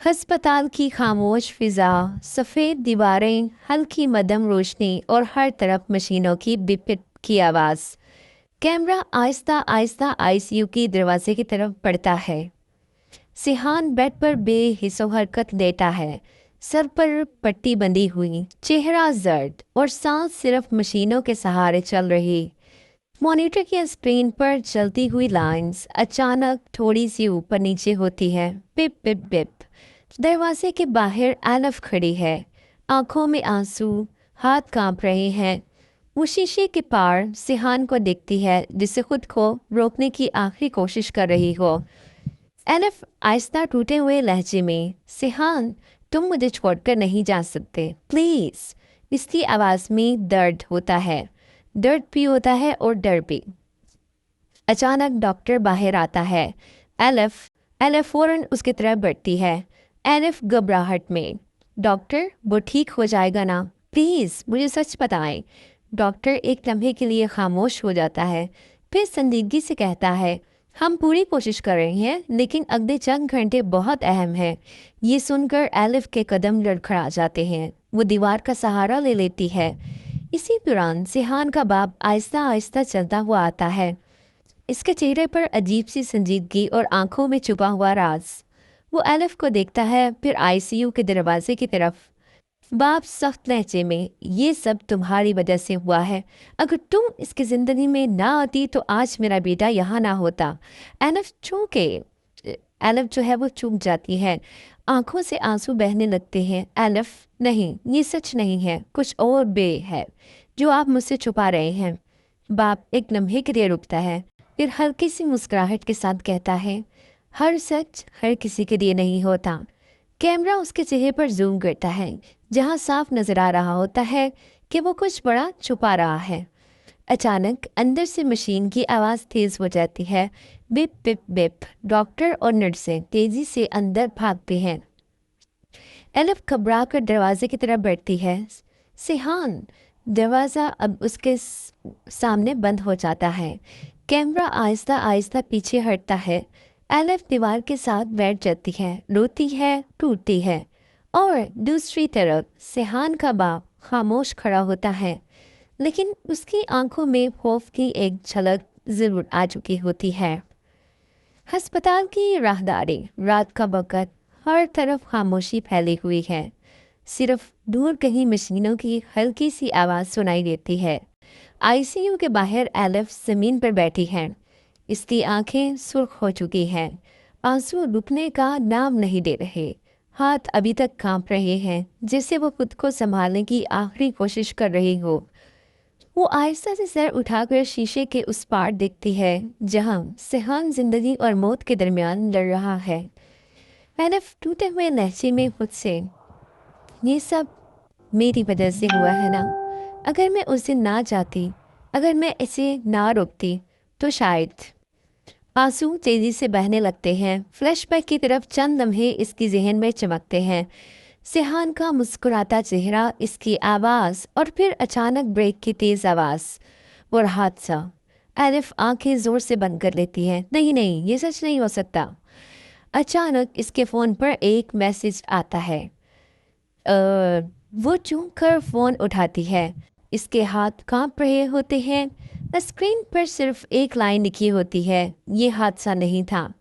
हस्पताल की खामोश फिजा, सफ़ेद दीवारें, हल्की मध्यम रोशनी और हर तरफ मशीनों की बिपिट की आवाज़। कैमरा आहिस्ता आहिस्ता आईसीयू की दरवाजे की तरफ बढ़ता है। सिहान बेड पर बेहिस्सो हरकत लेटा है, सर पर पट्टी बंधी हुई, चेहरा जर्द और सांस सिर्फ मशीनों के सहारे चल रही। मॉनिटर की स्क्रीन पर चलती हुई लाइंस अचानक थोड़ी सी ऊपर नीचे होती है। पिप पिप पिप। दरवाजे के बाहर एलफ खड़ी है, आंखों में आंसू, हाथ कांप रहे हैं। वो शीशे के पार सिहान को देखती है, जिसे खुद को रोकने की आखिरी कोशिश कर रही हो। एलफ आहिस्ता टूटे हुए लहजे में, सिहान तुम मुझे छोड़कर नहीं जा सकते, प्लीज़। इसकी आवाज़ में दर्द होता है, दर्द भी होता है और डर भी। अचानक डॉक्टर बाहर आता है। एलफ एलफ फौरन उसकी तरफ बढ़ती है। एलफ घबराहट में, डॉक्टर वो ठीक हो जाएगा ना, प्लीज़ मुझे सच बताएं। डॉक्टर एक लम्हे के लिए खामोश हो जाता है, फिर संजीदगी से कहता है, हम पूरी कोशिश कर रहे हैं, लेकिन अगले चंद घंटे बहुत अहम है। ये सुनकर एलिफ के कदम लड़खड़ा जाते हैं। वो दीवार का सहारा ले लेती है। इसी दौरान सिहान का बाप आहिस्ता आहिस्ता चलता हुआ आता है, इसके चेहरे पर अजीब सी संजीदगी और आंखों में छुपा हुआ राज। वो एलिफ को देखता है, फिर आईसीयू के दरवाजे की तरफ। बाप सख्त लहजे में, ये सब तुम्हारी वजह से हुआ है। अगर तुम इसकी ज़िंदगी में ना आती तो आज मेरा बेटा यहाँ ना होता। एलिफ जो है वो चूक जाती है, आंखों से आंसू बहने लगते हैं। एलिफ, नहीं, ये सच नहीं है, कुछ और बे है जो आप मुझसे छुपा रहे हैं। बाप एक लम्हे के लिए रुकता है, फिर हल्की सी मुस्कुराहट के साथ कहता है, हर सच हर किसी के लिए नहीं होता। कैमरा उसके चेहरे पर जूम करता है, जहां साफ नजर आ रहा होता है कि वो कुछ बड़ा छुपा रहा है। अचानक अंदर से मशीन की आवाज़ तेज़ हो जाती है। Beep beep beep. डॉक्टर और नर्सें तेज़ी से अंदर भागते हैं। एलिफ घबरा कर दरवाजे की तरफ बढ़ती है। सिहान। दरवाज़ा अब उसके सामने बंद हो जाता है। कैमरा आहिस्ता आहिस्ता पीछे हटता है। एलिफ दीवार के साथ बैठ जाती है, रोती है, टूटती है। और दूसरी तरफ सिहान का बाप खामोश खड़ा होता है, लेकिन उसकी आंखों में खौफ की एक झलक ज़रूर आ चुकी होती है। अस्पताल की राहदारी, रात का वक़्त, हर तरफ खामोशी फैली हुई है। सिर्फ दूर कहीं मशीनों की हल्की सी आवाज़ सुनाई देती है। आईसीयू के बाहर एलिफ ज़मीन पर बैठी है। इसकी आंखें सुर्ख हो चुकी हैं, आंसू रुकने का नाम नहीं दे रहे। हाथ अभी तक कांप रहे हैं, जैसे वो खुद को संभालने की आखिरी कोशिश कर रही हो। वो आहिस्ता से सर उठाकर शीशे के उस पार देखती है, जहां सिहान जिंदगी और मौत के दरमियान लड़ रहा है। एलिफ टूटे हुए लहजे में खुद से, ये सब मेरी वजह से हुआ है ना। अगर मैं उस दिन ना जाती, अगर मैं इसे ना रोकती, तो शायद। आंसू तेजी से बहने लगते हैं। फ्लैशबैक की तरफ चंद लम्हे इसकी जहन में चमकते हैं। सिहान का मुस्कुराता चेहरा, इसकी आवाज़, और फिर अचानक ब्रेक की तेज़ आवाज़ और हादसा। एलिफ आंखें ज़ोर से बंद कर लेती है। नहीं नहीं, ये सच नहीं हो सकता। अचानक इसके फ़ोन पर एक मैसेज आता है। वो चूक कर फ़ोन उठाती है। इसके हाथ कांप रहे होते हैं। स्क्रीन पर सिर्फ एक लाइन लिखी होती है, ये हादसा नहीं था।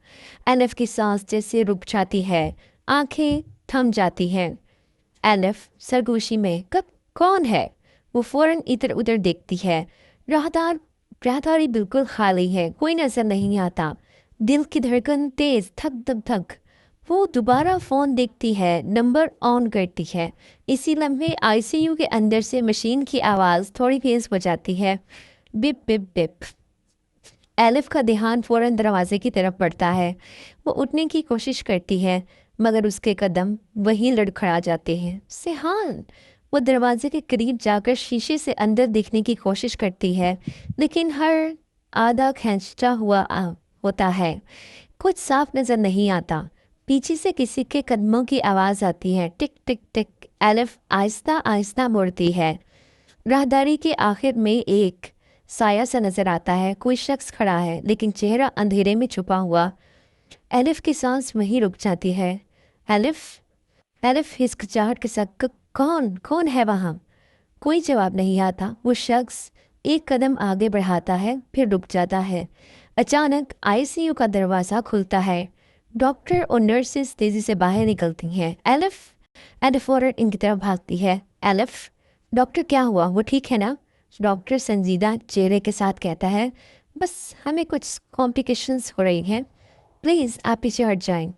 एलिफ की सांस जैसे रुक जाती है, आंखें थम जाती हैं। एलिफ सरगोशी में, कब, कौन है? वो फ़ौरन इधर उधर देखती है। राहदारी बिल्कुल खाली है, कोई नज़र नहीं आता। दिल की धड़कन तेज़, धक धक धक। वो दोबारा फ़ोन देखती है, नंबर ऑन करती है। इसी लम्हे आईसीयू के अंदर से मशीन की आवाज़ थोड़ी तेज़ हो जाती है। Beep beep beep. एलिफ का ध्यान फ़ौरन दरवाजे की तरफ बढ़ता है। वो उठने की कोशिश करती है, मगर उसके कदम वहीं लड़खड़ा जाते हैं। सिहान। वो दरवाजे के करीब जाकर शीशे से अंदर देखने की कोशिश करती है, लेकिन हर आधा खींचता हुआ होता है। कुछ साफ नज़र नहीं आता। पीछे से किसी के कदमों की आवाज़ आती है, टिक टिक टिक। एलिफ आहिस्ता आहिस्ता मुड़ती है। राहदारी के आखिर में एक साया सा नज़र आता है। कोई शख्स खड़ा है, लेकिन चेहरा अंधेरे में छुपा हुआ। एलिफ की सांस वहीं रुक जाती है। एलिफ हिचकिचाहट के साथ कौन कौन है वहाँ? कोई जवाब नहीं आता। वो शख्स एक कदम आगे बढ़ाता है, फिर रुक जाता है। अचानक आईसीयू का दरवाज़ा खुलता है। डॉक्टर और नर्सेस तेज़ी से बाहर निकलती हैं। एलिफ फौरन इनकी तरफ भागती है। एलिफ, डॉक्टर क्या हुआ, वो ठीक है ना? डॉक्टर संजीदा चेहरे के साथ कहता है, बस हमें कुछ कॉम्प्लिकेशंस हो रही हैं, प्लीज़ आप पीछे हट जाएं।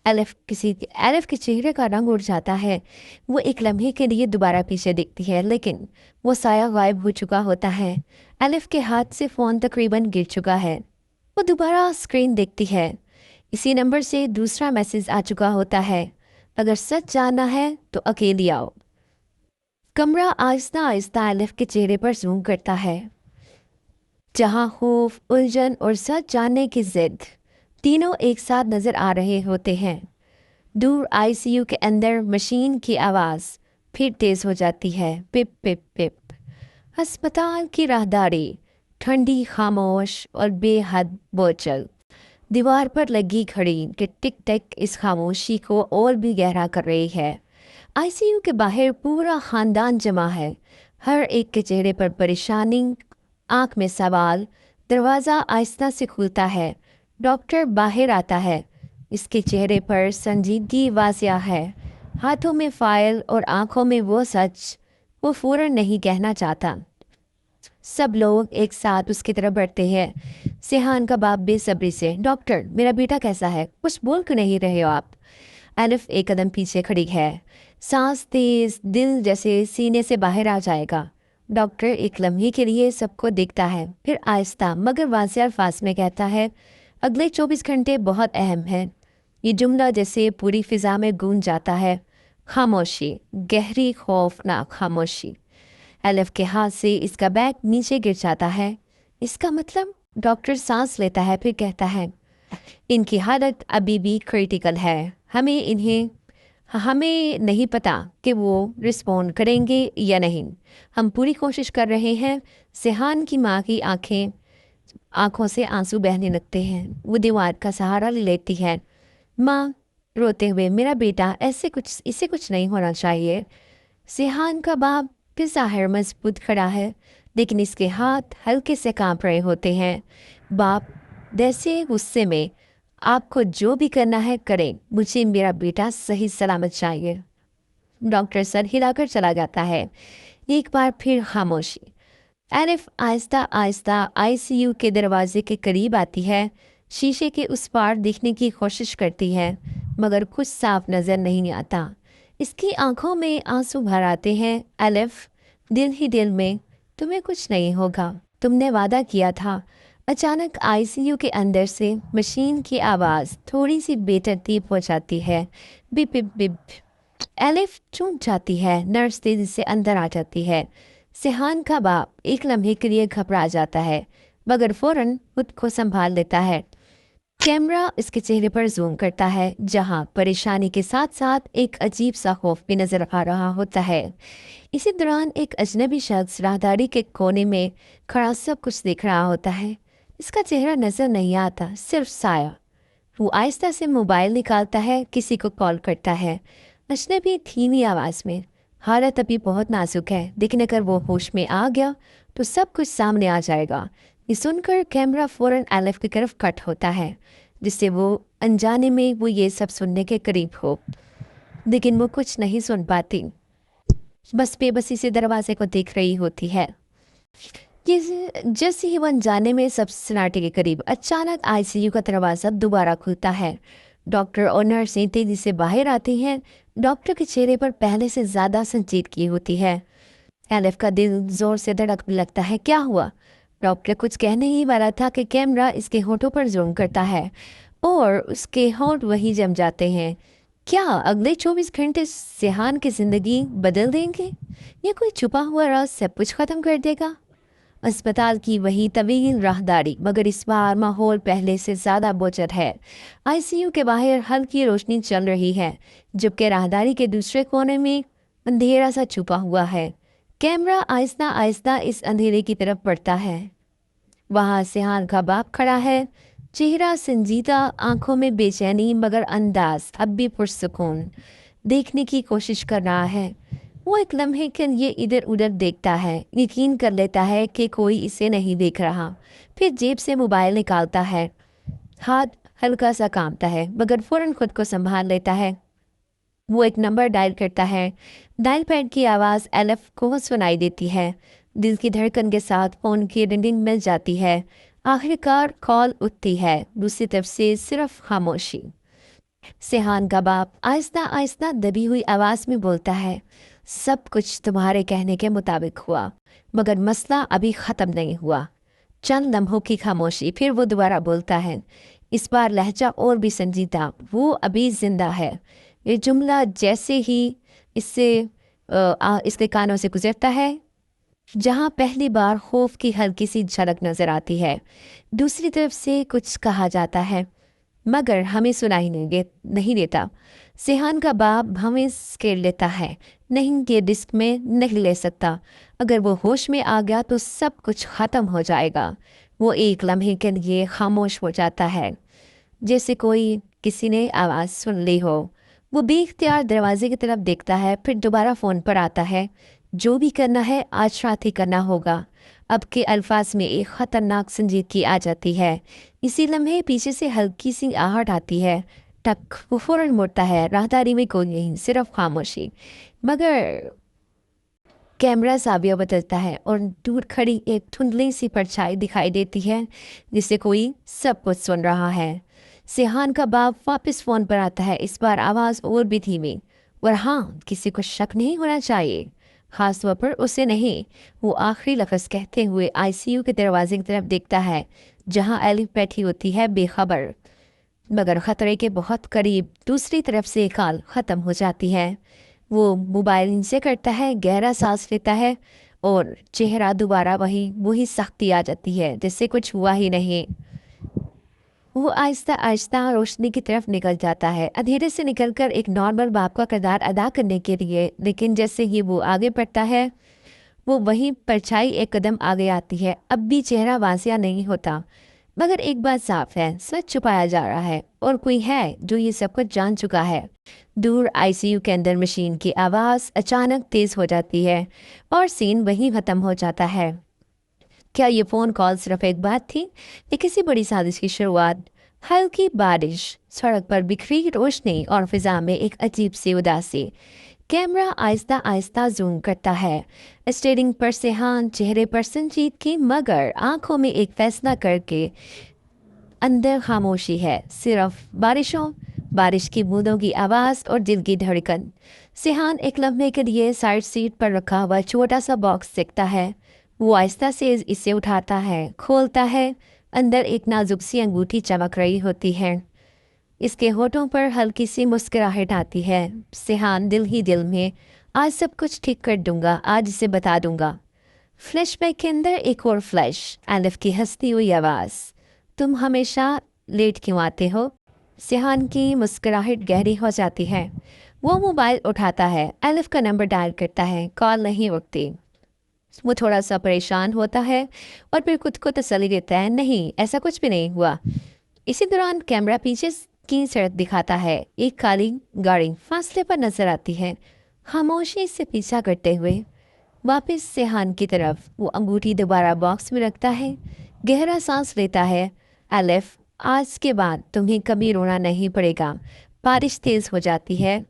एलिफ के चेहरे का रंग उड़ जाता है। वो एक लम्हे के लिए दोबारा पीछे देखती है, लेकिन वो साया गायब हो चुका होता है। एलिफ के हाथ से फ़ोन तकरीबन गिर चुका है। वो दोबारा स्क्रीन देखती है। इसी नंबर से दूसरा मैसेज आ चुका होता है, अगर सच जानना है तो अकेली आओ। कमरा आहिस्ता आहिस्ता एलिफ के चेहरे पर जूम करता है, जहाँ खौफ, उलझन और सच जानने की जिद तीनों एक साथ नजर आ रहे होते हैं। दूर आईसीयू के अंदर मशीन की आवाज़ फिर तेज़ हो जाती है, पिप पिप पिप। अस्पताल की राहदारी ठंडी, खामोश और बेहद बोझल। दीवार पर लगी घड़ी के टिक टिक इस खामोशी को और भी गहरा कर रही है। आईसीयू के बाहर पूरा खानदान जमा है, हर एक के चेहरे पर परेशानी, आंख में सवाल। दरवाज़ा आहिस्ता से खुलता है। डॉक्टर बाहर आता है। इसके चेहरे पर संजीदगी वाज़िया है, हाथों में फाइल और आंखों में वो सच वो फ़ौरन नहीं कहना चाहता। सब लोग एक साथ उसकी तरफ बढ़ते हैं। सिहान का बाप बेसब्री से, डॉक्टर मेरा बेटा कैसा है, कुछ बोल क्यों नहीं रहे हो आप? एलिफ एक कदम पीछे खड़ी है, सांस तेज, दिल जैसे सीने से बाहर आ जाएगा। डॉक्टर एक लम्हे के लिए सबको देखता है, फिर आहिस्ता मगर वाज़िह अल्फाज में कहता है, अगले 24 घंटे बहुत अहम हैं। ये जुमला जैसे पूरी फिज़ा में गूंज जाता है। खामोशी, गहरी खौफनाक खामोशी। एलिफ के हाथ से इसका बैग नीचे गिर जाता है। इसका मतलब? डॉक्टर सांस लेता है, फिर कहता है, इनकी हालत अभी भी क्रिटिकल है। हमें नहीं पता कि वो रिस्पॉन्ड करेंगे या नहीं। हम पूरी कोशिश कर रहे हैं। सिहान की माँ की आंखों से आंसू बहने लगते हैं। वो दीवार का सहारा ले लेती है, माँ रोते हुए, मेरा बेटा इसे कुछ नहीं होना चाहिए। सिहान का बाप फिर ज़ाहिर मजबूत खड़ा है, लेकिन इसके हाथ हल्के से कांप रहे होते हैं। बाप जैसे गुस्से में, आपको जो भी करना है करें, मुझे मेरा बेटा सही सलामत चाहिए। डॉक्टर सर हिलाकर चला जाता है। एक बार फिर खामोशी। एलिफ आहिस्ता आहिस्ता आईसीयू के दरवाजे के करीब आती है। शीशे के उस पार देखने की कोशिश करती है, मगर कुछ साफ नज़र नहीं आता। इसकी आंखों में आंसू भर आते हैं। एलिफ दिल ही दिल में, तुम्हें कुछ नहीं होगा, तुमने वादा किया था। अचानक आईसीयू के अंदर से मशीन की आवाज़ थोड़ी सी बेतरतीब हो जाती है, बिप बिप बिप। एलिफ चूक जाती है। नर्स तेजी से अंदर आ जाती है। सिहान का बाप एक लम्हे के लिए घबरा जाता है, मगर फौरन खुद को संभाल लेता है। कैमरा इसके चेहरे पर जूम करता है, जहां परेशानी के साथ साथ एक अजीब सा खौफ भी नजर आ रहा होता है। इसी दौरान एक अजनबी शख्स राहदारी के कोने में खड़ा सब कुछ देख रहा होता है। इसका चेहरा नजर नहीं आता, सिर्फ साया। वो आहिस्ता से मोबाइल निकालता है, किसी को कॉल करता है। अजनबी धीमी आवाज़ में, हालत अभी बहुत नाजुक है, लेकिन अगर वो होश में आ गया तो सब कुछ सामने आ जाएगा। ये सुनकर कैमरा फौरन एलिफ की तरफ कट होता है, जिससे वो अनजाने में वो ये सब सुनने के करीब हो, लेकिन वो कुछ नहीं सुन पाती, बस बेबसी से दरवाजे को देख रही होती है। जैसे ही वो अनजाने में सब सन्नाटे के करीब, अचानक आईसीयू का दरवाज़ा दोबारा खुलता है। डॉक्टर और नर्सें तेजी से बाहर आती हैं। डॉक्टर के चेहरे पर पहले से ज़्यादा संजीदगी होती है। एलिफ का दिल जोर से धड़कने लगता है। क्या हुआ? डॉक्टर कुछ कहने ही वाला था कि कैमरा इसके होठों पर जूम करता है और उसके होंठ वही जम जाते हैं। क्या अगले 24 घंटे सिहान की ज़िंदगी बदल देंगे या कोई छुपा हुआ राज सब कुछ ख़त्म कर देगा? अस्पताल की वही तवील राहदारी, मगर इस बार माहौल पहले से ज़्यादा बोझल है। आईसीयू के बाहर हल्की रोशनी चल रही है, जबकि राहदारी के दूसरे कोने में अंधेरा सा छुपा हुआ है। कैमरा आहिस्ता आहिस्ता इस अंधेरे की तरफ बढ़ता है। वहाँ सिहान का बाप खड़ा है, चेहरा संजीदा, आंखों में बेचैनी मगर अंदाज अब भी पुरसुकून। देखने की कोशिश कर रहा है। वो एक लम्हे के लिए इधर उधर देखता है, यकीन कर लेता है कि कोई इसे नहीं देख रहा। फिर जेब से मोबाइल निकालता है। हाथ हल्का सा कांपता है मगर फौरन खुद को संभाल लेता है। वो एक नंबर डायल करता है। डायल पैड की आवाज़ एलफ को सुनाई देती है। दिल की धड़कन के साथ फ़ोन की रिंगिंग मिल जाती है। आखिरकार कॉल उठती है। दूसरी तरफ से सिर्फ खामोशी। सेहान का बाप आहिस्ता आहिस्ता दबी हुई आवाज़ में बोलता है, सब कुछ तुम्हारे कहने के मुताबिक हुआ, मगर मसला अभी ख़त्म नहीं हुआ। चंद लम्हों की खामोशी, फिर वो दोबारा बोलता है, इस बार लहजा और भी संजीदा, वो अभी जिंदा है। ये जुमला जैसे ही इसके कानों से गुजरता है, जहाँ पहली बार खौफ की हल्की सी झलक नजर आती है, दूसरी तरफ से कुछ कहा जाता है मगर हमें सुनाई नहीं देता। सेहान का बाप हमें स्केर लेता है, नहीं ये रिस्क में नहीं ले सकता। अगर वो होश में आ गया तो सब कुछ ख़त्म हो जाएगा। वो एक लम्हे के लिए खामोश हो जाता है, जैसे कोई किसी ने आवाज़ सुन ली हो। वो बेख्तियार दरवाजे की तरफ देखता है, फिर दोबारा फ़ोन पर आता है। जो भी करना है आज रात ही करना होगा। अब के अल्फाज में एक ख़तरनाक संजीदगी आ जाती है। इसी लम्हे पीछे से हल्की सी आहट आती है। टक, वो फ़ौरन मुड़ता है। राहदारी में कोई नहीं, सिर्फ खामोशी। मगर कैमरा जाविया बदलता है और दूर खड़ी एक धुंधली सी परछाई दिखाई देती है, जिससे कोई सब कुछ सुन रहा है। सेहान का बाप वापस फ़ोन पर आता है, इस बार आवाज़ और भी धीमी। और हाँ, किसी को शक नहीं होना चाहिए, ख़ास तौर पर उसे नहीं। वो आखिरी लफ्ज़ कहते हुए आईसीयू के दरवाजे की तरफ देखता है, जहाँ एलिफ बैठी होती है बेखबर मगर ख़तरे के बहुत करीब। दूसरी तरफ से कॉल ख़त्म हो जाती है। वो मोबाइल नीचे करता है, गहरा सांस लेता है और चेहरा दोबारा वही सख्ती आ जाती है, जैसे कुछ हुआ ही नहीं। वो आहिस्ता आहिस्ता रोशनी की तरफ निकल जाता है, अंधेरे से निकलकर एक नॉर्मल बाप का किरदार अदा करने के लिए। लेकिन जैसे ही वो आगे बढ़ता है, वो वही परछाई एक कदम आगे आती है। अब भी चेहरा वासिया नहीं होता, मगर एक बात साफ है, सच छुपाया जा रहा है और कोई है जो ये सब कुछ जान चुका है। दूर आईसीयू के अंदर मशीन की आवाज़ अचानक तेज़ हो जाती है और सीन वहीं ख़त्म हो जाता है। क्या ये फ़ोन कॉल सिर्फ एक बात थी या किसी बड़ी साजिश की शुरुआत? हल्की बारिश, सड़क पर बिखरी रोशनी और फिजा में एक अजीब सी उदासी। कैमरा आहिस्ता आहिस्ता जूम करता है। स्टीयरिंग पर सेहान, चेहरे पर संजीदगी मगर आंखों में एक फैसला करके। अंदर खामोशी है, सिर्फ बारिश की बूंदों की आवाज़ और दिल की धड़कन। सेहान एक लम्हे के लिए साइड सीट पर रखा हुआ छोटा सा बॉक्स देखता है। वो आहिस्ता से इसे उठाता है, खोलता है। अंदर एक नाजुक सी अंगूठी चमक रही होती है। इसके होठों पर हल्की सी मुस्कुराहट आती है। सेहान दिल ही दिल में, आज सब कुछ ठीक कर दूंगा, आज इसे बता दूंगा। फ्लैशबैक के अंदर एक और फ्लैश, एलिफ की हंसती हुई आवाज़, तुम हमेशा लेट क्यों आते हो? सेहान की मुस्कुराहट गहरी हो जाती है। वो मोबाइल उठाता है, एलिफ का नंबर डायल करता है, कॉल नहीं उठती। वो थोड़ा सा परेशान होता है और फिर खुद को तसल्ली देता है, नहीं ऐसा कुछ भी नहीं हुआ। इसी दौरान कैमरा पीछे की सड़क दिखाता है। एक काली गाड़ी फासले पर नजर आती है, खामोशी से पीछा करते हुए वापस सेहान की तरफ। वो अंगूठी दोबारा बॉक्स में रखता है, गहरा सांस लेता है। एलिफ, आज के बाद तुम्हें कभी रोना नहीं पड़ेगा। बारिश तेज हो जाती है,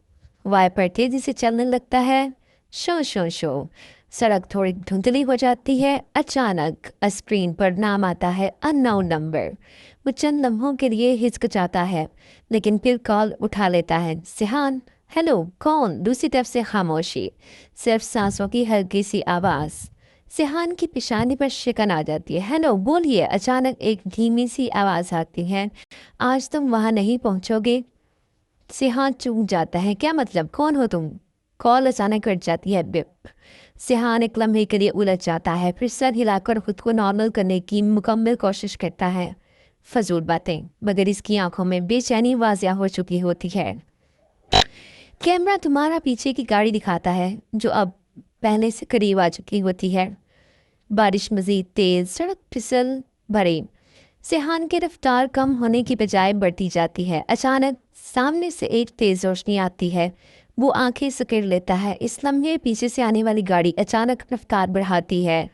वाइपर तेजी से चलने लगता है। शो शो शो, सड़क थोड़ी धुंधली हो जाती है। अचानक स्क्रीन पर नाम आता है, अननोन नंबर। वो चंद लम्हों के लिए हिचकिचाता है, लेकिन फिर कॉल उठा लेता है। सेहान, हेलो, कौन? दूसरी तरफ से खामोशी, सिर्फ सांसों की हल्की सी आवाज़। सेहान की पेशानी पर शिकन आ जाती है। हेलो, बोलिए। अचानक एक धीमी सी आवाज़ आती है, आज तुम वहाँ नहीं पहुँचोगे। सेहान चूक जाता है, क्या मतलब, कौन हो तुम? कॉल अचानक कट जाती है। बिप। सेहान एक लम्हे के लिए उलझ जाता है, फिर सर हिलाकर खुद को नॉर्मल करने की मुकम्मल कोशिश करता है। फजूल बातें, मगर इसकी आंखों में बेचैनी वाजिया हो चुकी होती है। कैमरा तुम्हारा पीछे की गाड़ी दिखाता है, जो अब पहले से करीब आ चुकी होती है। बारिश मज़ीद तेज़, सड़क फिसल भरी। सिहान की रफ्तार कम होने की बजाय बढ़ती जाती है। अचानक सामने से एक तेज रोशनी आती है। वो आंखें सिकुड़ लेता है। इस लम्हे पीछे से आने वाली गाड़ी अचानक रफ्तार बढ़ाती है।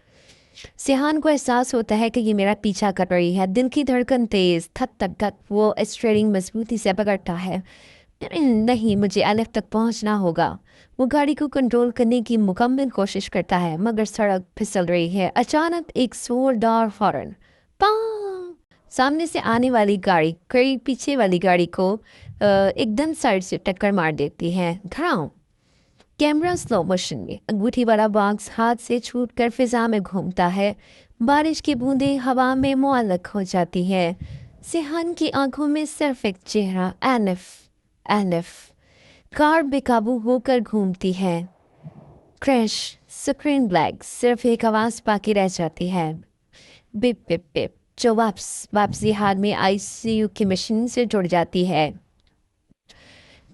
सिहान को एहसास होता है कि ये मेरा पीछा कर रही है। दिल की धड़कन तेज, थक थक थक। वो स्टीयरिंग मजबूती से पकड़ता है। नहीं, मुझे एलिफ तक पहुंचना होगा। वो गाड़ी को कंट्रोल करने की मुकम्मल कोशिश करता है, मगर सड़क फिसल रही है। अचानक एक जोरदार हॉर्न, पां! सामने से आने वाली गाड़ी करीब पीछे वाली गाड़ी को एकदम साइड से टक्कर मार देती है। धड़ाम! कैमरा स्लो मोशन में अंगूठी वाला बॉक्स हाथ से छूटकर फिजा में घूमता है। बारिश की बूंदें हवा में मुअल्लक हो जाती है। सिहान की आंखों में सिर्फ एक चेहरा, एनिफ। एनिफ। कार बेकाबू होकर घूमती है। क्रैश। स्क्रीन ब्लैक, सिर्फ एक आवाज़ बाकी रह जाती है। बिप बिप बिप, जो वापसी हाथ में आईसीयू की मशीन से जुड़ जाती है।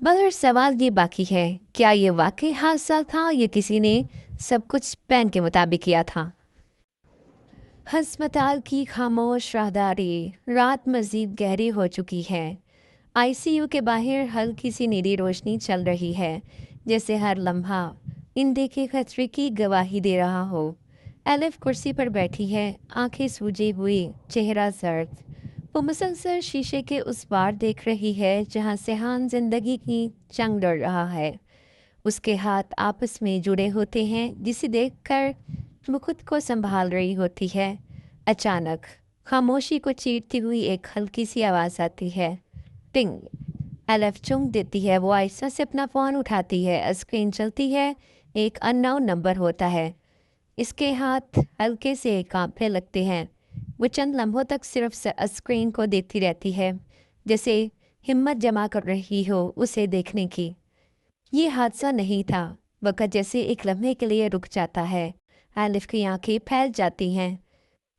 मगर सवाल ये बाकी है, क्या ये वाकई हादसा था या किसी ने सब कुछ प्लान के मुताबिक किया था? अस्पताल की खामोश राहदारी। रात मजीद गहरी हो चुकी है। आईसीयू के बाहर हल्की सी नीली रोशनी चल रही है, जैसे हर लम्हा अनदेखे खतरे की गवाही दे रहा हो। एलिफ कुर्सी पर बैठी है, आंखें सूजी हुई, चेहरा सर्द। वो मुसलसल शीशे के उस पार देख रही है जहाँ सिहान जिंदगी की जंग लड़ रहा है। उसके हाथ आपस में जुड़े होते हैं, जिसे देखकर वो खुद को संभाल रही होती है। अचानक खामोशी को चीरती हुई एक हल्की सी आवाज़ आती है। टिंग। एलिफ चूक देती है। वो आहिस्ता से अपना फ़ोन उठाती है। स्क्रीन चलती है। एक अननोन नंबर होता है। इसके हाथ हल्के से कांपने लगते हैं। वो चंद लम्हों तक सिर्फ स्क्रीन को देखती रहती है, जैसे हिम्मत जमा कर रही हो उसे देखने की। ये हादसा नहीं था। वक़्त जैसे एक लम्हे के लिए रुक जाता है। एलिफ की आंखें फैल जाती हैं,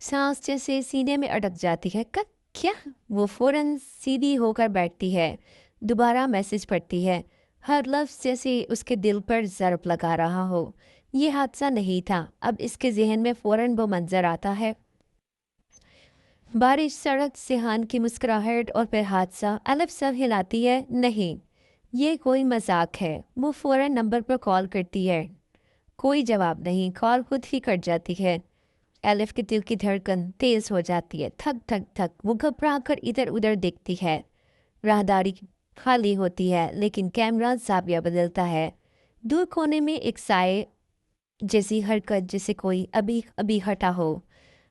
सांस जैसे सीने में अटक जाती है। कब? क्या? वो फौरन सीधी होकर बैठती है, दोबारा मैसेज पढ़ती है। हर लफ्ज़ जैसे उसके दिल पर ज़रब लगा रहा हो। ये हादसा नहीं था। अब इसके जहन में फौरन वो मंजर आता है। बारिश, सड़क, सिहान की मुस्कुराहट और फिर हादसा। एलिफ सब हिलाती है। नहीं, ये कोई मजाक है। वो फौरन नंबर पर कॉल करती है। कोई जवाब नहीं। कॉल खुद ही कट जाती है। एलिफ के दिल की धड़कन तेज हो जाती है। थक थक थक। वो घबरा कर इधर उधर देखती है। राहदारी खाली होती है, लेकिन कैमरा जाविया बदलता है। दूर कोने में एक साए जैसी हरकत, जैसे कोई अभी अभी हटा हो।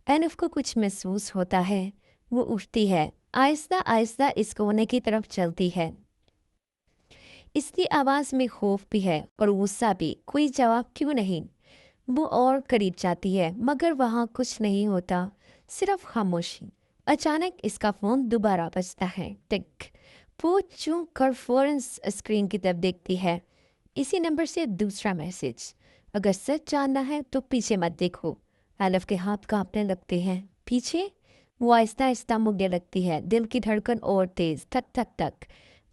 एलिफ को कुछ महसूस होता है। वो उठती है, आहिस्ता आहिस्ता इस कोने की तरफ चलती है। इसकी आवाज़ में खौफ भी है और गुस्सा भी। कोई जवाब क्यों नहीं? वो और करीब जाती है, मगर वहाँ कुछ नहीं होता, सिर्फ खामोशी। अचानक इसका फ़ोन दोबारा बजता है। टिक। वो चूक कर फौरन स्क्रीन की तरफ देखती है। इसी नंबर से दूसरा मैसेज। अगर सच जानना है तो पीछे मत देखो। एलिफ के हाथ कांपने लगते हैं। पीछे? वो आहिस्ता आहिस्ता मुड़ने लगती है, दिल की धड़कन और तेज, थक थक थक।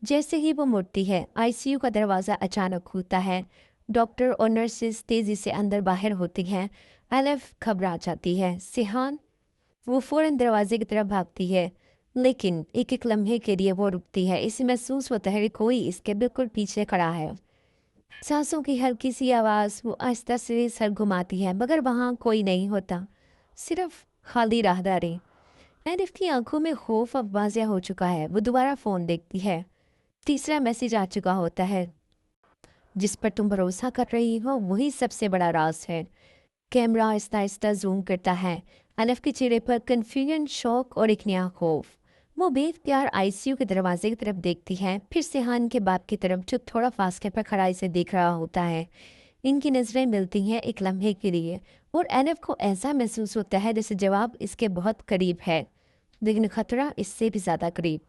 जैसे ही वो मुड़ती है, आईसीयू का दरवाज़ा अचानक खुलता है। डॉक्टर और नर्सेस तेज़ी से अंदर बाहर होती हैं। एलिफ घबरा जाती है। सिहान? वो फ़ौरन दरवाजे की तरफ भागती है, लेकिन एक एक लम्हे के लिए वो रुकती है। इसे महसूस होता है कि कोई इसके बिल्कुल पीछे खड़ा है। सांसों की हल्की सी आवाज़। वो आहिस्ता से सर घुमाती है, मगर वहाँ कोई नहीं होता, सिर्फ खाली राहदारी। एलिफ की आंखों में खौफ अब वाज़िया हो चुका है। वो दोबारा फ़ोन देखती है। तीसरा मैसेज आ चुका होता है। जिस पर तुम भरोसा कर रही हो वही सबसे बड़ा राज है। कैमरा आहिस्ता आहिस्ता जूम करता है। एलिफ के चेहरे पर कन्फ्यूजन, शौक और एक नया खौफ। वो बेख्तियार आईसीयू के दरवाजे की तरफ देखती है, फिर सिहान के बाप की तरफ, जो थोड़ा फासले पर खड़ा इसे देख रहा होता है। इनकी नज़रें मिलती हैं एक लम्हे के लिए, और एलिफ को ऐसा महसूस होता है जैसे जवाब इसके बहुत करीब है, लेकिन खतरा इससे भी ज़्यादा करीब।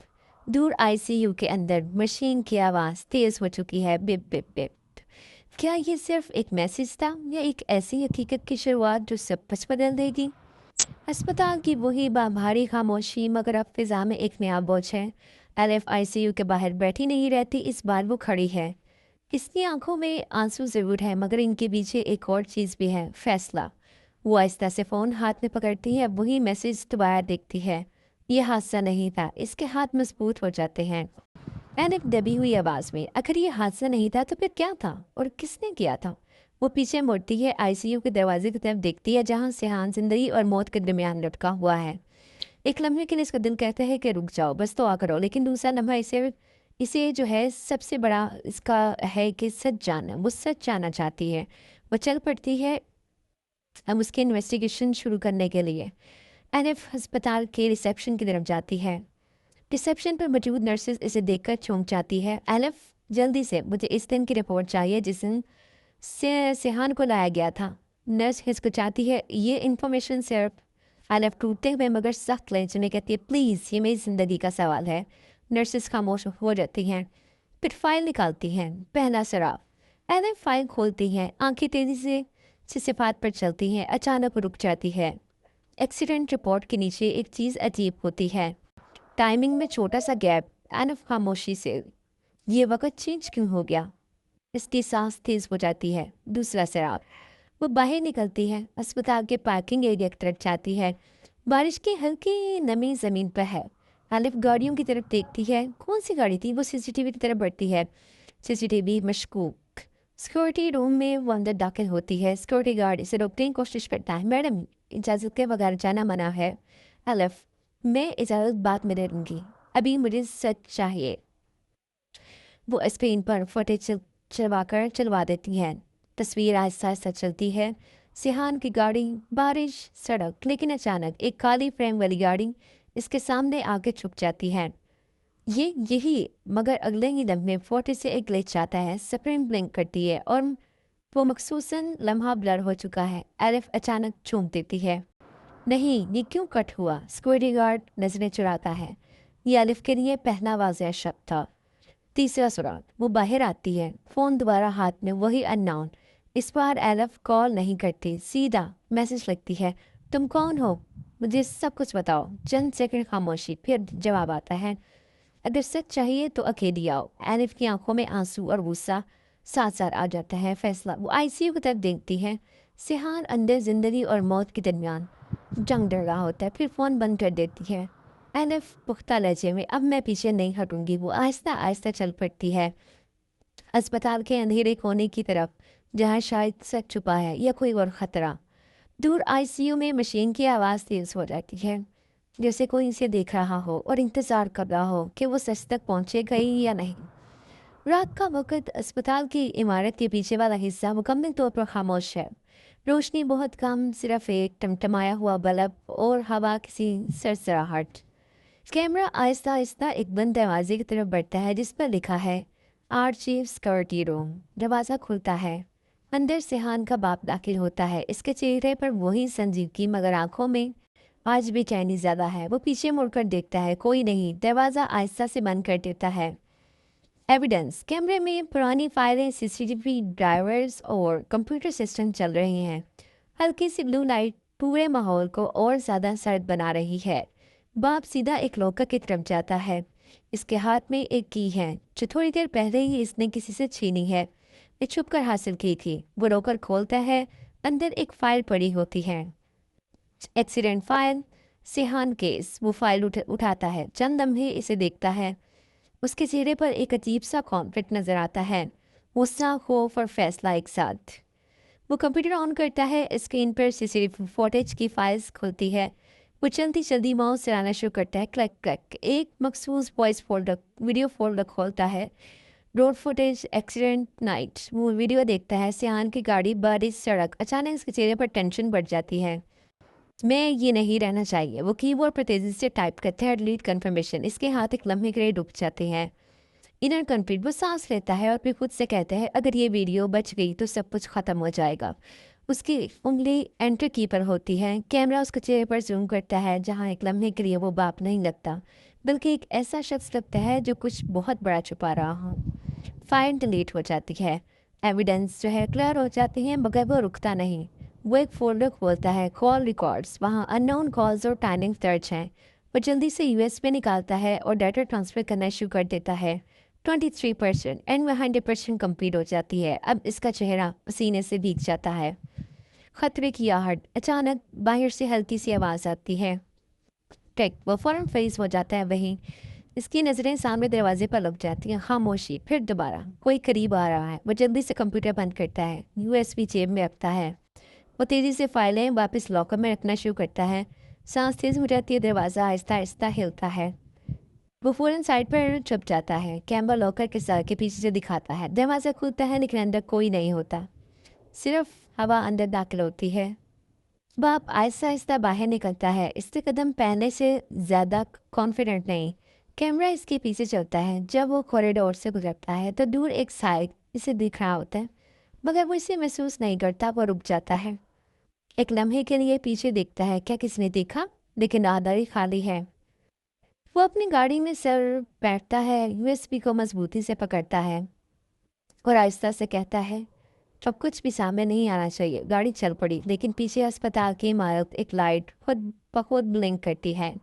दूर आईसीयू के अंदर मशीन की आवाज़ तेज़ हो चुकी है। Beep beep beep. क्या ये सिर्फ एक मैसेज था, या एक ऐसी हकीकत की शुरुआत जो सब कुछ बदल देगी? अस्पताल की वही भारी खामोशी, मगर अब फिजा में एक नया बोझ है। एलिफ आईसीयू के बाहर बैठी नहीं रहती, इस बार वो खड़ी है। इसकी आंखों में आंसू ज़रूर है, मगर इनके पीछे एक और चीज़ भी है, फैसला। वो आहिस्ता से फ़ोन हाथ में पकड़ती है, वही मैसेज दोबारा देखती है। یہ حادثہ نہیں تھا، اس کے ہاتھ مضبوط ہو جاتے ہیں۔ اینف دبی ہوئی آواز میں، اگر یہ حادثہ نہیں تھا تو پھر کیا تھا اور کس نے کیا تھا؟ وہ پیچھے مڑتی ہے، آئی سی یو کے دروازے کی طرف دیکھتی ہے جہاں سیحان زندگی اور موت کے درمیان لٹکا ہوا ہے۔ ایک لمحے کے لیے اس کا دل کہتا ہے کہ رک جاؤ، بس دعا کرو، لیکن دوسرا لمحہ اسے جو ہے سب سے بڑا اس کا ہے کہ سچ جاننا، وہ سچ جاننا چاہتی ہے۔ وہ چل پڑتی ہے اب اس کے انویسٹیگیشن شروع کرنے کے لیے۔ اینف ہسپتال کے ریسیپشن کی طرف جاتی ہے۔ ریسیپشن پر موجود نرسز اسے دیکھ کر چونک جاتی ہے۔ ایلف جلدی سے، مجھے اس دن کی رپورٹ چاہیے جس دن سیحان کو لایا گیا تھا۔ نرس ہچکچاتی ہے، یہ انفارمیشن صرف ایلف ٹوٹتے ہوئے مگر سخت لہجے میں کہتی ہے، پلیز یہ میری زندگی کا سوال ہے۔ نرسز خاموش ہو جاتی ہیں، پھر فائل نکالتی ہیں۔ پہلا سراغ۔ ایلف فائل کھولتی ہیں، آنکھیں تیزی سے صفحات پر چلتی ہیں، اچانک رک جاتی ہے۔ ایکسیڈنٹ رپورٹ کے نیچے ایک چیز عجیب ہوتی ہے، ٹائمنگ میں چھوٹا سا گیپ۔ اینف خاموشی سے، یہ وقت چینج کیوں ہو گیا؟ اس کی سانس تیز ہو جاتی ہے۔ دوسرا سراغ۔ وہ باہر نکلتی ہے، اسپتال کے پارکنگ ایریا کی طرف جاتی ہے۔ بارش کی ہلکی نمی زمین پر ہے۔ اینف گاڑیوں کی طرف دیکھتی ہے۔ کون سی گاڑی تھی؟ وہ سی سی ٹی وی کی طرف بڑھتی ہے۔ سی سی ٹی وی مشکوک۔ سیکورٹی روم میں وہ اندر داخل ہوتی ہے۔ سیکورٹی گارڈ اسے روکنے کی کوشش کرتا ہے، میڈم اجازت کے بغیر جانا منع ہے۔ ایلف، میں اجازت بعد میں دے دوں گی، ابھی مجھے سچ چاہیے۔ وہ اسکرین پر فوٹیج چلوا دیتی ہیں۔ تصویر آہستہ آہستہ چلتی ہے۔ سیحان کی گاڑی، بارش، سڑک، لیکن اچانک ایک کالی فریم والی گاڑی اس کے سامنے آ کے چھپ جاتی ہے۔ یہی مگر اگلے ہی لمحے فوٹیج سے ایک گلیچ آتا ہے، سپریم بلنک کرتی ہے اور وہ مخصوصاً لمحہ بلر ہو چکا ہے۔ ایلف اچانک چونک دیتی ہے، نہیں، یہ کیوں کٹ ہوا؟ سیکورٹی گارڈ نظریں چراتا ہے۔ یہ ایلف کے لیے پہلا واضح شب تھا۔ تیسرا سراغ۔ وہ باہر آتی ہے، فون دوبارہ ہاتھ میں، وہی ان نون۔ اس بار ایلف کال نہیں کرتی، سیدھا میسج لکھتی ہے، تم کون ہو؟ مجھے سب کچھ بتاؤ۔ چند سیکنڈ خاموشی، پھر جواب آتا ہے، اگر سچ چاہیے تو اکیلی آؤ۔ ایلف کی آنکھوں میں آنسو اور غصہ ساتھ ساتھ آ جاتا ہے۔ فیصلہ۔ وہ آئی سی یو کی طرف دیکھتی ہے۔ سیحان اندر زندگی اور موت کے درمیان جنگ ڈر رہا ہوتا ہے، پھر فون بند کر دیتی ہے۔ ایلف پختہ لہجے میں، اب میں پیچھے نہیں ہٹوں گی۔ وہ آہستہ آہستہ چل پڑتی ہے اسپتال کے اندھیرے کونے کی طرف جہاں شاید سچ چھپا ہے یا کوئی اور خطرہ۔ دور آئی سی یو میں مشین کی آواز تیز ہو جاتی ہے، جیسے کوئی اسے دیکھ رہا ہو اور انتظار کر رہا ہو کہ وہ سچ تک پہنچے گئی یا نہیں۔ رات کا وقت، اسپتال کی عمارت کے پیچھے والا حصہ مکمل طور پر خاموش ہے۔ روشنی بہت کم، صرف ایک ٹمٹمایا ہوا بلب اور ہوا کسی سرسراہٹ۔ کیمرہ آہستہ آہستہ ایک بند دروازے کی طرف بڑھتا ہے جس پر لکھا ہے آرچیو سیکورٹی روم۔ دروازہ کھلتا ہے، اندر سیحان کا باپ داخل ہوتا ہے۔ اس کے چہرے پر وہی سنجیدگی مگر آنکھوں میں آج بے چینی زیادہ ہے۔ وہ پیچھے مڑ کر دیکھتا ہے، کوئی نہیں۔ دروازہ آہستہ سے بند کر دیتا ہے۔ ایویڈنس۔ کیمرے میں پرانی فائلیں، سی سی ٹی وی ڈرائیورز اور کمپیوٹر سسٹم چل رہے ہیں۔ ہلکی سی بلو لائٹ پورے ماحول کو اور زیادہ سرد بنا رہی ہے۔ باپ سیدھا ایک لوکر کی طرف جاتا ہے۔ اس کے ہاتھ میں ایک کی ہے جو تھوڑی دیر پہلے ہی اس نے کسی سے چھینی ہے، یہ چھپ کر حاصل کی تھی۔ وہ لوکر کھولتا ہے، اندر ایک فائل پڑی ہوتی ہے، ایکسیڈنٹ فائل، سیحان کیس۔ وہ فائل اٹھاتا ہے، چند لمحے اسے دیکھتا ہے۔ اس کے چہرے پر ایک عجیب سا کانفلکٹ نظر آتا ہے، غصہ، خوف اور فیصلہ ایک ساتھ۔ وہ کمپیوٹر آن کرتا ہے، اسکرین پر سی سی ٹی وی فوٹیج کی فائلز کھلتی ہے۔ وہ جلدی جلدی ماؤس چلانا شروع کرتا ہے، کلک کلک۔ ایک مخصوص وائس فولڈر، ویڈیو فولڈر کھولتا ہے، روڈ فوٹیج، ایکسیڈنٹ نائٹ۔ وہ ویڈیو دیکھتا ہے، سیحان کی گاڑی، بارش، سڑک۔ اچانک اس کے چہرے پر ٹینشن بڑھ جاتی ہے، میں یہ نہیں رہنا چاہیے۔ وہ کی بورڈ پر تیزی سے ٹائپ کرتا ہے، ڈیلیٹ کنفرمیشن۔ اس کے ہاتھ ایک لمحے کے لیے رک جاتے ہیں۔ Inner conflict. وہ سانس لیتا ہے اور پھر خود سے کہتا ہے، اگر یہ ویڈیو بچ گئی تو سب کچھ ختم ہو جائے گا۔ اس کی انگلی انٹر کی پر ہوتی ہے، کیمرہ اس کے چہرے پر زوم کرتا ہے جہاں ایک لمحے کے لیے وہ باپ نہیں لگتا بلکہ ایک ایسا شخص لگتا ہے جو کچھ بہت بڑا چھپا رہا ہو۔ فائل ڈیلیٹ ہو جاتی ہے، ایویڈنس جو ہے کلیئر ہو جاتی ہے، مگر وہ رکتا نہیں۔ وہ ایک فولڈر کھولتا ہے، کال ریکارڈز۔ وہاں ان نون کالز اور ٹائمنگ درج ہیں۔ وہ جلدی سے یو ایس میں نکالتا ہے اور ڈیٹا ٹرانسفر کرنا شروع کر دیتا ہے۔ 23% اینڈ 100% کمپلیٹ ہو جاتی ہے۔ اب اس کا چہرہ پسینے سے بھیگ جاتا ہے۔ خطرے کی آہٹ۔ اچانک باہر سے ہلکی سی آواز آتی ہے، टेक वो फौरन फ्रीज हो जाता है। वहीं इसकी नज़रें सामने दरवाजे पर लग जाती हैं। खामोशी। फिर दोबारा कोई करीब आ रहा है। वो जल्दी से कंप्यूटर बंद करता है, यूएसबी जेब में रखता है। वो तेज़ी से फाइलें वापस लॉकर में रखना शुरू करता है। सांस तेज हो जाती है, दरवाज़ा आहिस्ता आहिस्ता हिलता है। वो फौरन साइड पर छुप जाता है। कैमरा लॉकर के सर के पीछे से दिखाता है। दरवाज़ा खुलता है लेकिन अंदर कोई नहीं होता, सिर्फ हवा अंदर दाखिल होती है। बाप आहिस्ता आहिस्ता बाहर निकलता है, इसके कदम पहले से ज़्यादा कॉन्फिडेंट नहीं। कैमरा इसके पीछे चलता है। जब वो कॉरिडोर से गुजरता है तो दूर एक साइड इसे दिख रहा होता है, मगर वो इसे महसूस नहीं करता। वो रुक जाता है, एक लम्हे के लिए पीछे देखता है, क्या किसने देखा? लेकिन आधारी खाली है। वो अपनी गाड़ी में सर बैठता है, यूएसबी को मजबूती से पकड़ता है और आहिस्ता से कहता है, अब कुछ भी सामने नहीं आना चाहिए। गाड़ी चल पड़ी, लेकिन पीछे अस्पताल की इमारत एक लाइट खुद ब खुद ब्लिंक करती है,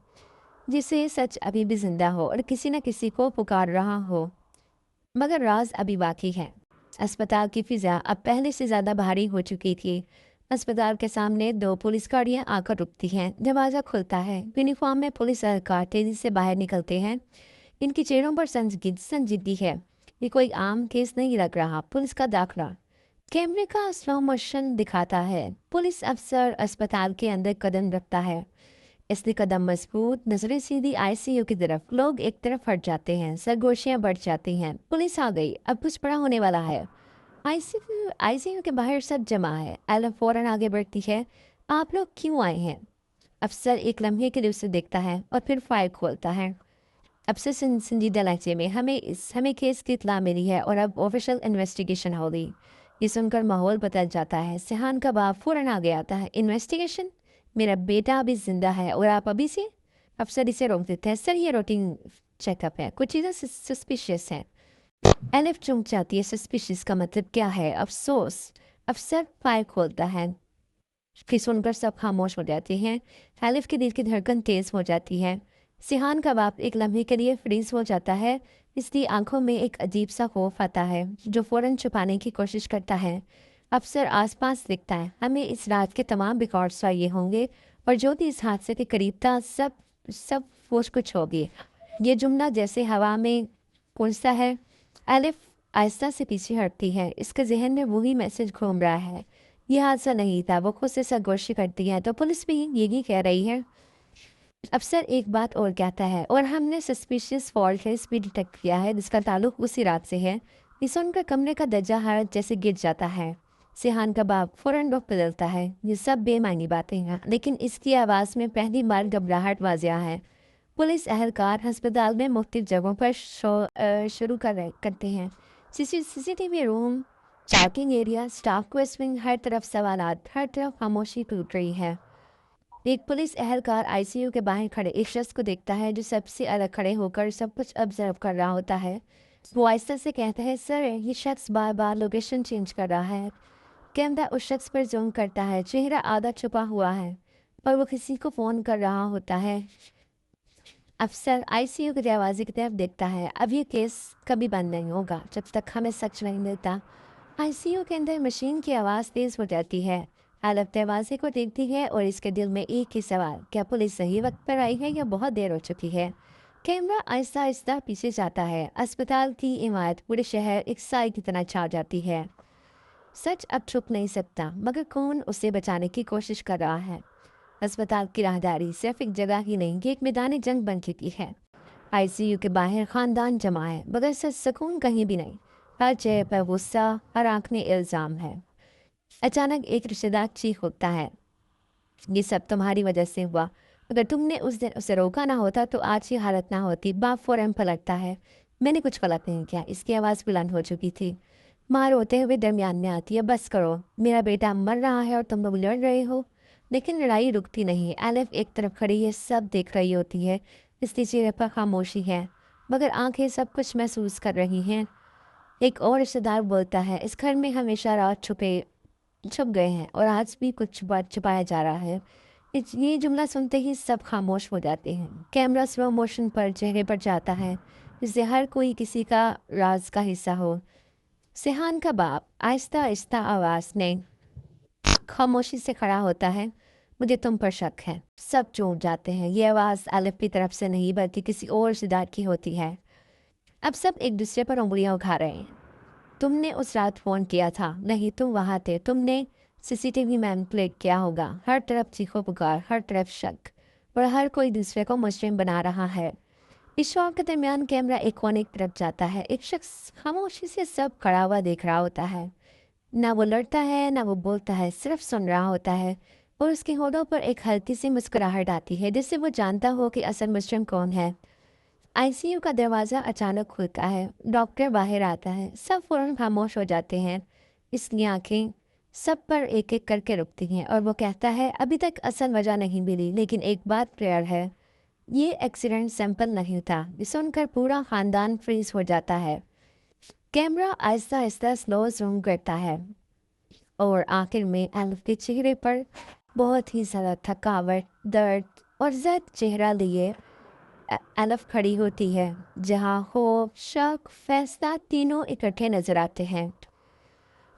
जिससे सच अभी भी जिंदा हो और किसी न किसी को पुकार रहा हो। मगर राज अभी बाकी है। अस्पताल की फिजा अब पहले से ज़्यादा भारी हो चुकी थी। अस्पताल के सामने दो पुलिस गाड़ियाँ आकर रुकती हैं। दरवाज़ा खुलता है। यूनिफॉर्म में पुलिस अधिकारी तेजी से बाहर निकलते हैं। इनके चेहरों पर संजीदगी है। ये कोई आम केस नहीं लग रहा। पुलिस का दाखिला कैमरे का स्लो मोशन दिखाता है। पुलिस अफसर अस्पताल के अंदर कदम रखता है। इसलिए कदम मजबूत, नजरें सीधी आईसीयू की तरफ। लोग एक तरफ हट जाते हैं, सरगोशियां बढ़ जाती हैं। पुलिस आ गई, अब कुछ बड़ा होने वाला है। आईसीयू के बाहर सब जमा है। एला फौरन आगे बढ़ती है, आप लोग क्यों आए हैं? अफसर एक लम्हे के लिए उसे देखता है और फिर फाइल खोलता है। अफसर संजीदा लहजे में, हमें केस की इत्तला मिली है और अब ऑफिशियल इन्वेस्टिगेशन होगी। ये सुनकर माहौल बदल जाता है। सिहान का बाप फौरन आगे आता है। इन्वेस्टिगेशन? मेरा बेटा अभी जिंदा है और आप अभी से? अफसर इसे रोक देते हैं। सर, ये रूटीन चेकअप है, कुछ चीज़ें सस्पिशियस हैं। एलिफ चुंक जाती है। सस्पिशियस का मतलब क्या है? अफसोस। अफसर फाइल खोलता है कि सुनकर सब खामोश हो जाते हैं। एलिफ के दिल की धड़कन तेज हो जाती है। सिहान का बाप एक लम्हे के लिए फ्रीज हो जाता है। इसकी आंखों में एक अजीब सा खौफ आता है जो फौरन छुपाने की कोशिश करता है। अफसर आसपास दिखता है। हमें इस रात के तमाम रिकॉर्ड्स चाहिए होंगे और जो भी इस हादसे के करीब था, सब सब वो कुछ होगी। ये जुमला जैसे हवा में गूंजता है। एलिफ आहिस्ता से पीछे हटती है। इसके जहन में वही मैसेज घूम रहा है, यह हादसा नहीं था। वो खुद से सरगोशी करती है तो पुलिस भी यही कह रही है। अफसर एक बात और कहता है, और हमने सस्पिशियस फॉल्ट केस भी डिटेक्ट किया है जिसका ताल्लुक उसी रात से है। ये सुनकर कमरे का दर्जा हरारत जैसे गिर जाता है। सिहान का बाप फौरन रुख बदलता है। ये सब बेमानी बातें हैं, लेकिन इसकी आवाज़ में पहली बार घबराहट वाजिया है। पुलिस एहलकार अस्पताल में मुख्तलिफ जगहों पर शुरू करते हैं। सीसीटीवी रूम, चार्किंग एरिया, स्टाफ क्वेश्चनिंग, हर तरफ सवालात, हर तरफ खामोशी टूट रही है। एक पुलिस एहलकार आईसीयू के बाहर खड़े एक शख्स को देखता है जो सबसे अलग खड़े होकर सब कुछ ऑब्जर्व कर रहा होता है। वो आहिस्ता से कहता है, सर, ये शख्स बार बार लोकेशन चेंज कर रहा है। कैमरा उस शख्स पर जूम करता है। चेहरा आधा छुपा हुआ है और वो किसी को फ़ोन कर रहा होता है। अफसर आईसीयू के दरवाजे की तरफ देखता है। अब ये केस कभी बंद नहीं होगा जब तक हमें सच नहीं मिलता। आईसीयू के अंदर मशीन की आवाज़ तेज़ हो जाती है। एलिफ दरवाजे को देखती है और इसके दिल में एक ही सवाल, क्या पुलिस सही वक्त पर आई है या बहुत देर हो चुकी है? कैमरा आहिस्ता आहिस्ता पीछे जाता है। अस्पताल की इमारत, पूरे शहर एक साई की तरह छा जाती है। सच अब छुप नहीं सकता, मगर कौन उसे बचाने की कोशिश कर रहा है? अस्पताल की राहदारी सिर्फ एक जगह ही नहीं, ये एक मैदान जंग बन चुकी है। आईसीयू के बाहर खानदान जमा है, मगर सच सुकून कहीं भी नहीं। हर चेहरे पर गुस्सा, हर आंख में इल्ज़ाम है। अचानक एक रिश्तेदार चीख उठता है, ये सब तुम्हारी वजह से हुआ। अगर तुमने उस दिन उसे रोका ना होता तो आज ये हालत ना होती। बाप फौरन पलटता है। मैंने कुछ गलत नहीं किया। इसकी आवाज़ बुलंद हो चुकी थी। माँ रोते हुए दरमियान में आती है, बस करो, मेरा बेटा मर रहा है और तुम लोग लड़ रहे हो। लेकिन लड़ाई रुकती नहीं। एलिफ एक तरफ खड़ी है, सब देख रही होती है। इसके चेहरे पर खामोशी है, मगर आंखें सब कुछ महसूस कर रही हैं। एक और रिश्तेदार बोलता है, इस घर में हमेशा रात छुप गए हैं और आज भी कुछ बात छुपाया जा रहा है। ये जुमला सुनते ही सब खामोश हो जाते हैं। कैमरा स्लो मोशन पर चेहरे पर जाता है, जिससे हर कोई किसी का राज का हिस्सा हो। सिहान का बाप आहिस्ता आहिस्ता आवाज़ में खामोशी से खड़ा होता है। مجھے تم پر شک ہے۔ سب چونک جاتے ہیں۔ یہ آواز الف کی طرف سے نہیں بلکہ کسی اور صدات کی ہوتی ہے۔ اب سب ایک دوسرے پر انگلیاں اٹھا رہے ہیں۔ تم نے اس رات فون کیا تھا؟ نہیں، تم وہاں تھے۔ تم نے CCTV مینپولیٹ کیا ہوگا۔ ہر طرف چیخو پکار، ہر طرف شک، اور ہر کوئی دوسرے کو مجرم بنا رہا ہے۔ اس شوق کے درمیان کیمرہ ایک کونے کی طرف جاتا ہے۔ ایک شخص خاموشی سے سب کھڑا ہوا دیکھ رہا ہوتا ہے۔ نہ وہ لڑتا ہے نہ وہ بولتا ہے، صرف سن رہا ہوتا ہے، اور اس کے ہونٹوں پر ایک ہلکی سی مسکراہٹ آتی ہے جس سے وہ جانتا ہو کہ اصل مجرم کون ہے۔ ICU کا دروازہ اچانک کھلتا ہے۔ ڈاکٹر باہر آتا ہے۔ سب فوراً خاموش ہو جاتے ہیں۔ اس کی آنکھیں سب پر ایک ایک کر کے رکتی ہیں اور وہ کہتا ہے ابھی تک اصل وجہ نہیں ملی، لیکن ایک بات کلیئر ہے، یہ ایکسیڈنٹ سمپل نہیں تھا۔ یہ سن کر پورا خاندان فریز ہو جاتا ہے۔ کیمرہ آہستہ آہستہ سلو زوم کرتا ہے اور آخر میں الف کے چہرے پر بہت ہی زیادہ تھکاوٹ، درد اور زرد چہرہ لیے الف کھڑی ہوتی ہے، جہاں خوف، شک، فیصلہ تینوں اکٹھے نظر آتے ہیں۔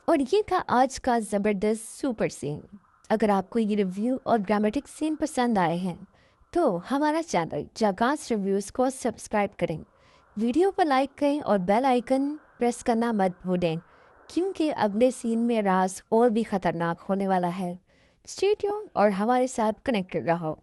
اور یہ تھا آج کا زبردست سپر سین۔ اگر آپ کو یہ ریویو اور ڈرامیٹک سین پسند آئے ہیں تو ہمارا چینل جاگاس ریویوز کو سبسکرائب کریں، ویڈیو کو لائک کریں اور بیل آئیکن پریس کرنا مت بھولیں، کیونکہ اگلے سین میں راز اور بھی خطرناک ہونے والا ہے۔ اسٹے ٹیون اور ہمارے ساتھ کنیکٹڈ رہو۔